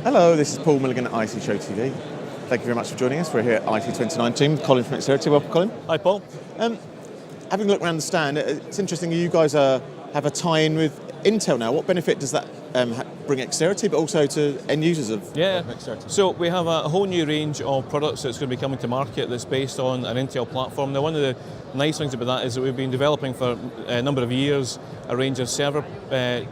Hello, this is Paul Milligan at Exterity. Thank you very much for joining us. We're here at IT 2019. Colin from Exterity. Welcome, Colin. Hi, Paul. Having a look around the stand, it's interesting you guys have a tie-in with Intel now. What benefit does that bring Exterity, but also to end users of Exterity? So we have a whole new range of products that's going to be coming to market that's based on an Intel platform. Now, one of the nice things about that is that we've been developing for a number of years a range of server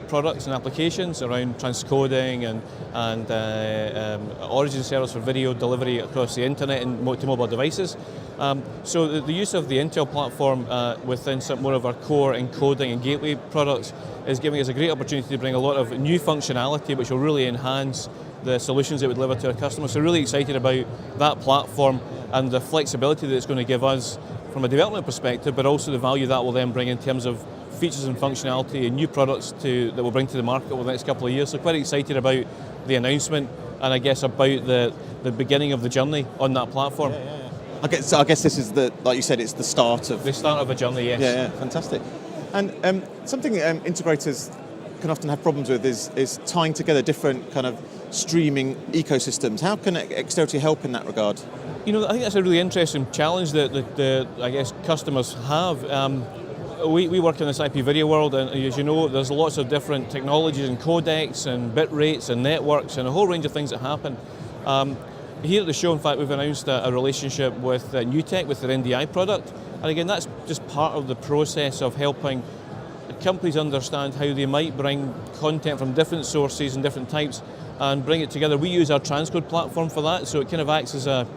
products and applications around transcoding and origin servers for video delivery across the internet and to mobile devices. So the use of the Intel platform within some more of our core encoding and gateway products is giving us a great opportunity to bring a lot of new functionality which will really enhance the solutions that we deliver to our customers. So really excited about that platform and the flexibility that it's going to give us from a development perspective, but also the value that will then bring in terms of features and functionality and new products that we'll bring to the market over the next couple of years. So quite excited about the announcement and I guess about the beginning of the journey on that platform. Yeah. I guess this is like you said, it's the start of a journey. Yes. Yeah, fantastic. And something integrators can often have problems with is tying together different kind of streaming ecosystems. How can Exterity help in that regard? I think that's a really interesting challenge that I guess customers have. We work in this IP video world, and as you know, there's lots of different technologies and codecs and bit rates and networks and a whole range of things that happen. Here at the show, in fact, we've announced a relationship with NewTek, with their NDI product. And again, that's just part of the process of helping companies understand how they might bring content from different sources and different types and bring it together. We use our transcode platform for that, so it kind of acts as a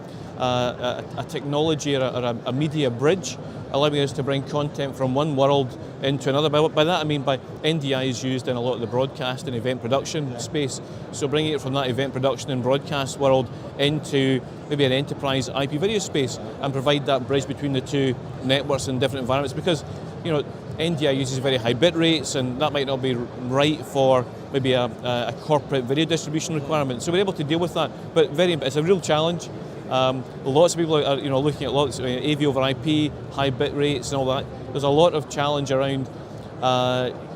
technology or a media bridge, allowing us to bring content from one world into another. By that I mean by NDI is used in a lot of the broadcast and event production space, so bringing it from that event production and broadcast world into maybe an enterprise IP video space and provide that bridge between the two networks and different environments, because NDI uses very high bit rates and that might not be right for maybe a corporate video distribution requirement. So we're able to deal with that, but it's a real challenge. Lots of people are looking at lots of AV over IP, high bit rates and all that. There's a lot of challenge around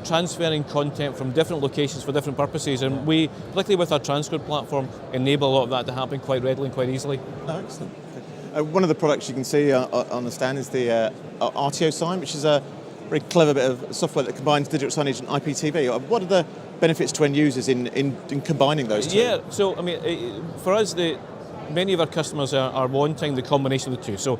transferring content from different locations for different purposes, and we, particularly with our transcode platform, enable a lot of that to happen quite readily and quite easily. Oh, excellent. One of the products you can see on the stand is the RTO sign, which is a very clever bit of software that combines digital signage and IPTV. What are the benefits to end users in combining those two? Yeah, so for us, many of our customers are wanting the combination of the two. So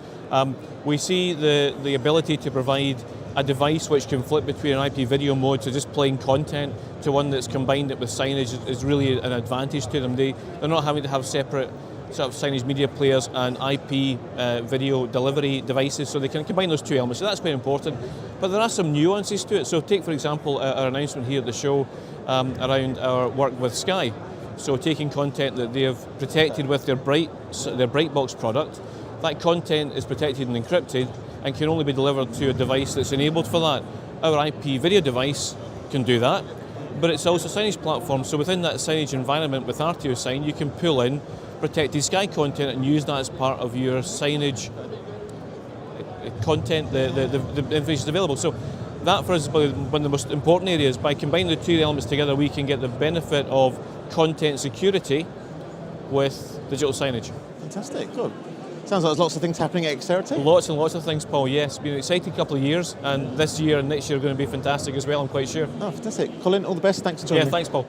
we see the ability to provide a device which can flip between an IP video mode, so just playing content, to one that's combined it with signage is really an advantage to them. They're not having to have separate sort of signage media players and IP video delivery devices, so they can combine those two elements. So that's quite important. But there are some nuances to it. So take, for example, our announcement here at the show around our work with Sky. So taking content that they have protected with their Brightbox product, that content is protected and encrypted and can only be delivered to a device that's enabled for that. Our IP video device can do that, but it's also a signage platform, so within that signage environment with RTO sign, you can pull in protected Sky content and use that as part of your signage content, the information available. So that for us is one of the most important areas. By combining the two elements together, we can get the benefit of content security with digital signage. Fantastic, good. Sounds like there's lots of things happening at Exterity. Lots and lots of things, Paul, yes. It's been an exciting couple of years, and this year and next year are going to be fantastic as well, I'm quite sure. Oh, fantastic. Colin, all the best. Thanks for joining me. Yeah, thanks, Paul.